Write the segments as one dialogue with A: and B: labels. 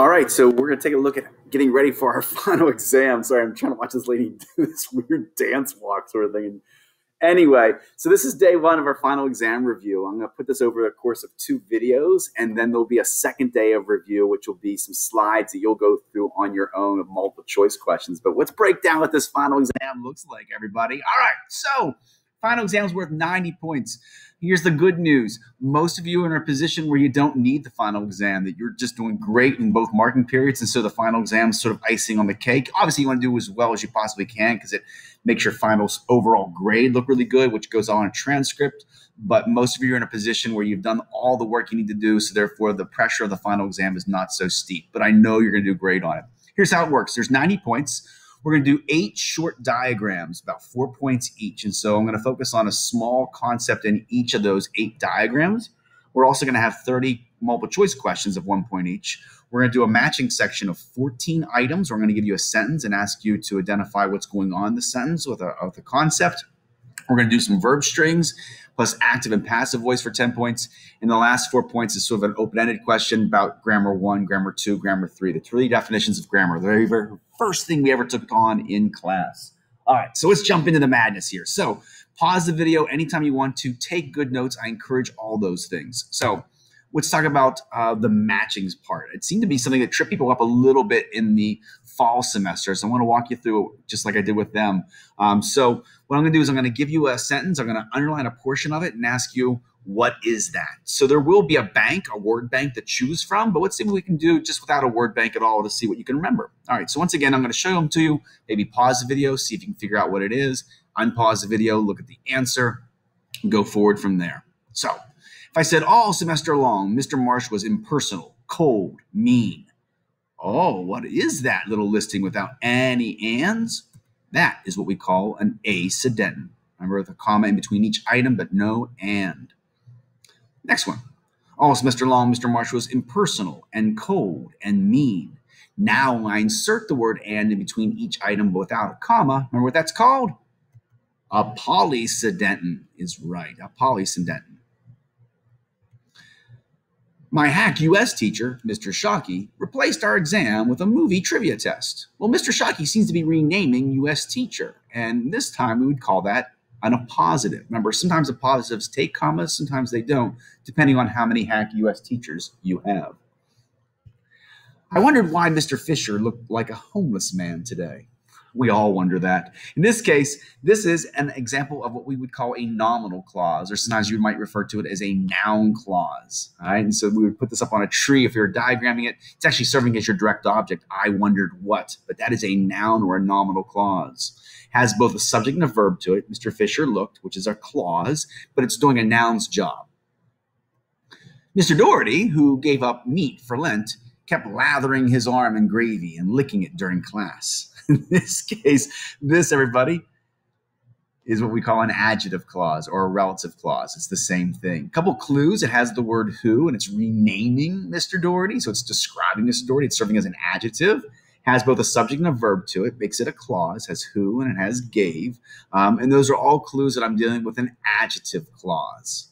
A: All right, so we're going to take a look at getting ready for our final exam. Sorry, I'm trying to watch this lady do this weird dance walk sort of thing. Anyway, so this is day one of our final exam review. I'm going to put this over the course of 2 videos, and then there'll be a second day of review, which will be some slides that you'll go through on your own of multiple choice questions. But let's break down what this final exam looks like, everybody. All right, so final exam is worth 90 points. Here's the good news. Most of you are in a position where you don't need the final exam, that you're just doing great in both marking periods. And so the final exam is sort of icing on the cake. Obviously, you want to do as well as you possibly can because it makes your finals overall grade look really good, which goes on a transcript. But most of you are in a position where you've done all the work you need to do. So therefore, the pressure of the final exam is not so steep. But I know you're going to do great on it. Here's how it works. There's 90 points. We're going to do 8 short diagrams, about 4 points each. And so I'm going to focus on a small concept in each of those 8 diagrams. We're also going to have 30 multiple choice questions of 1 point each. We're going to do a matching section of 14 items. We're going to give you a sentence and ask you to identify what's going on in the sentence with a concept. We're going to do some verb strings plus active and passive voice for 10 points. And the last 4 points is sort of an open-ended question about grammar 1, grammar 2, grammar 3, the 3 definitions of grammar, the very, very first thing we ever took on in class. All right, so let's jump into the madness here. So pause the video anytime you want to. Take good notes. I encourage all those things. So let's talk about the matchings part. It seemed to be something that tripped people up a little bit in the fall semester. So I want to walk you through just like I did with them. So what I'm going to do is I'm going to give you a sentence. I'm going to underline a portion of it and ask you, what is that? So there will be a bank, a word bank to choose from, but let's see what we can do just without a word bank at all to see what you can remember. All right, so once again, I'm going to show them to you. Maybe pause the video, see if you can figure out what it is. Unpause the video, look at the answer, and go forward from there. So if I said all semester long, Mr. Marsh was impersonal, cold, mean. Oh, what is that little listing without any ands? That is what we call an accidenton. Remember, the comma in between each item, but no and. Next one. All semester long, Mr. Marsh was impersonal and cold and mean. Now I insert the word and in between each item but without a comma. Remember what that's called? A polysedenton is right, a polysedenton. My hack US teacher, Mr. Shockey, replaced our exam with a movie trivia test. Well, Mr. Shockey seems to be renaming US teacher, and this time we would call that an appositive. Remember, sometimes appositives take commas, sometimes they don't, depending on how many hack US teachers you have. I wondered why Mr. Fisher looked like a homeless man today. We all wonder that. In this case, this is an example of what we would call a nominal clause, or sometimes you might refer to it as a noun clause. All right, and so we would put this up on a tree if you're diagramming it. It's actually serving as your direct object. I wondered what, but that is a noun or a nominal clause. Has both a subject and a verb to it. Mr. Fisher looked, which is a clause, but it's doing a noun's job. Mr. Doherty, who gave up meat for Lent, kept lathering his arm in gravy and licking it during class. In this case, this, everybody, is what we call an adjective clause or a relative clause. It's the same thing. A couple clues. It has the word who, and it's renaming Mr. Doherty. So it's describing Mr. Doherty. It's serving as an adjective. Has both a subject and a verb to it. Makes it a clause. Has who and it has gave. And those are all clues that I'm dealing with an adjective clause.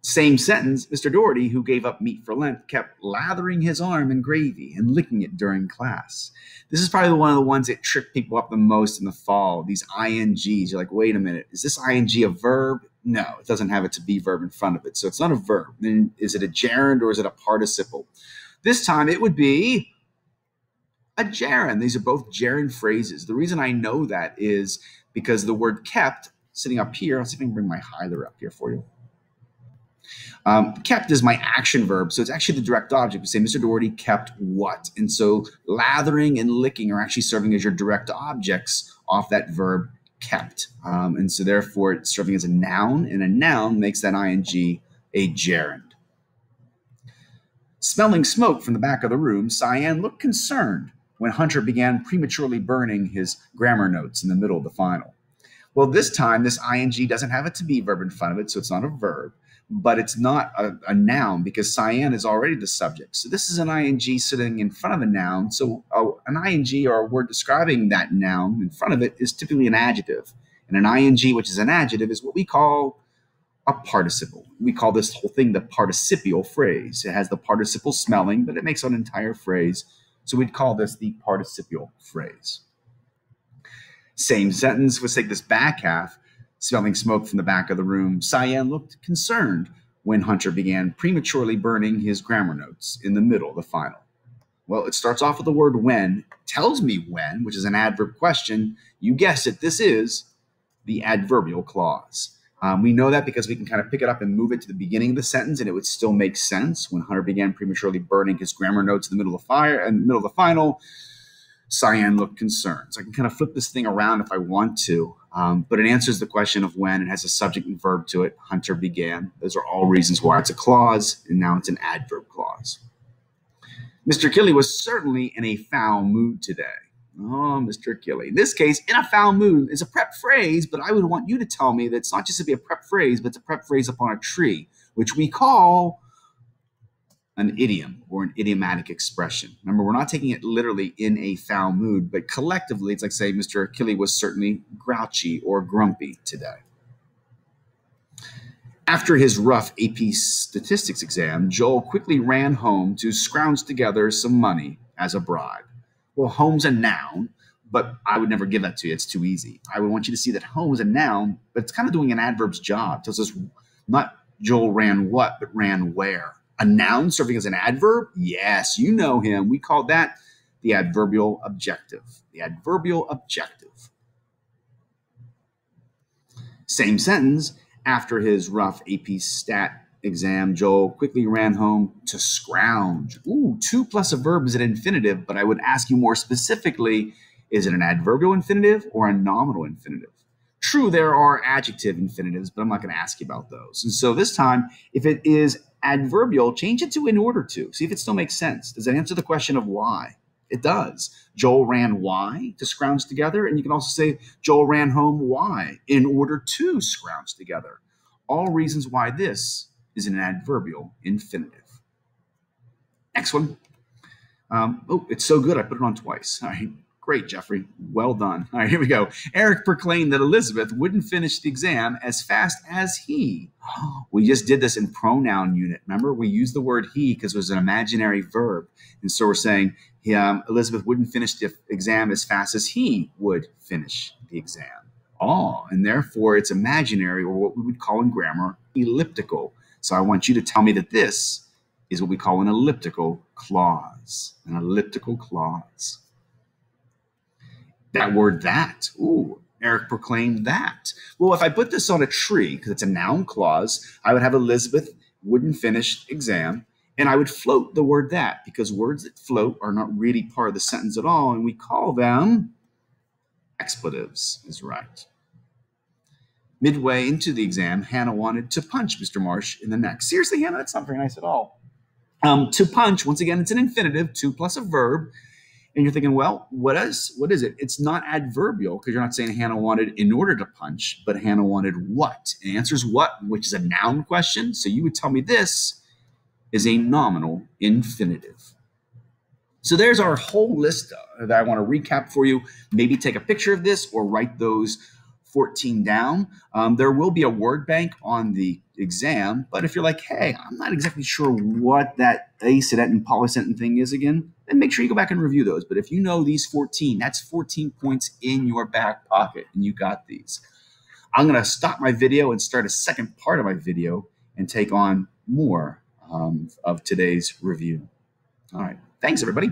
A: Same sentence, Mr. Doherty, who gave up meat for Lent, kept lathering his arm in gravy and licking it during class. This is probably one of the ones that trip people up the most in the fall, these INGs. You're like, wait a minute, is this ING a verb? No, it doesn't have a to be verb in front of it, so it's not a verb. Then is it a gerund or is it a participle? This time it would be a gerund. These are both gerund phrases. The reason I know that is because the word kept, sitting up here, let's see if I can bring my highlighter up here for you. Kept is my action verb, so it's actually the direct object. We say Mr. Doherty kept what? And so lathering and licking are actually serving as your direct objects off that verb kept. And so therefore it's serving as a noun, and a noun makes that ing a gerund. Smelling smoke from the back of the room, Cyan looked concerned when Hunter began prematurely burning his grammar notes in the middle of the final. Well, this time this ing doesn't have a to be verb in front of it, so it's not a verb. But it's not a noun because cyan is already the subject. So this is an ing sitting in front of a noun. So an ing or a word describing that noun in front of it is typically an adjective. And an ing, which is an adjective, is what we call a participle. We call this whole thing the participial phrase. It has the participle smelling, but it makes an entire phrase. So we'd call this the participial phrase. Same sentence. Let's take this back half. Smelling smoke from the back of the room, Cyan looked concerned when Hunter began prematurely burning his grammar notes in the middle of the final. Well, it starts off with the word when, tells me when, which is an adverb question. You guessed it, this is the adverbial clause. We know that because we can kind of pick it up and move it to the beginning of the sentence, and it would still make sense. When Hunter began prematurely burning his grammar notes in the middle of the final, Cyan looked concerned. So I can kind of flip this thing around if I want to, but it answers the question of when. It has a subject and verb to it. Hunter began. Those are all reasons why it's a clause, and now it's an adverb clause. Mr. Killy was certainly in a foul mood today. Oh, Mr. Killy. In this case, in a foul mood is a prep phrase, but I would want you to tell me that it's not just to be a prep phrase, but it's a prep phrase upon a tree, which we call an idiom or an idiomatic expression. Remember, we're not taking it literally in a foul mood, but collectively, it's like saying Mr. Killy was certainly grouchy or grumpy today. After his rough AP statistics exam, Joel quickly ran home to scrounge together some money as a bribe. Well, home's a noun, but I would never give that to you. It's too easy. I would want you to see that home is a noun, but it's kind of doing an adverb's job. It tells us not Joel ran what, but ran where. A noun serving as an adverb? Yes, you know him. We call that the adverbial objective. The adverbial objective. Same sentence. After his rough AP stat exam, Joel quickly ran home to scrounge. Ooh, to plus a verb is an infinitive, but I would ask you more specifically, is it an adverbial infinitive or a nominal infinitive? True, there are adjective infinitives, but I'm not going to ask you about those. And so this time, if it is adverbial, change it to in order to. See if it still makes sense. Does that answer the question of why? It does. Joel ran why? To scrounge together. And you can also say Joel ran home why? In order to scrounge together. All reasons why this is an adverbial infinitive. Next one. Oh, it's so good I put it on twice. All right. Great, Jeffrey. Well done. All right, here we go. Eric proclaimed that Elizabeth wouldn't finish the exam as fast as he. We just did this in pronoun unit. Remember, we used the word he because it was an imaginary verb. And so we're saying Elizabeth wouldn't finish the exam as fast as he would finish the exam. Oh, and therefore it's imaginary, or what we would call in grammar, elliptical. So I want you to tell me that this is what we call an elliptical clause. An elliptical clause. That word that. Ooh, Eric proclaimed that. Well, if I put this on a tree, because it's a noun clause, I would have Elizabeth wouldn't finish exam, and I would float the word that, because words that float are not really part of the sentence at all, and we call them expletives, is right. Midway into the exam, Hannah wanted to punch Mr. Marsh in the neck. Seriously, Hannah, that's not very nice at all. To punch, once again, it's an infinitive, to plus a verb. And you're thinking, well, what is it? It's not adverbial because you're not saying Hannah wanted in order to punch, but Hannah wanted what? And the answer is what, which is a noun question. So you would tell me this is a nominal infinitive. So there's our whole list that I want to recap for you. Maybe take a picture of this or write those 14 down. There will be a word bank on the exam, but if you're like, hey, I'm not exactly sure what that accident and polysentence thing is again, then make sure you go back and review those. But if you know these 14, that's 14 points in your back pocket, and you got these. I'm going to stop my video and start a second part of my video and take on more of today's review. All right. Thanks, everybody.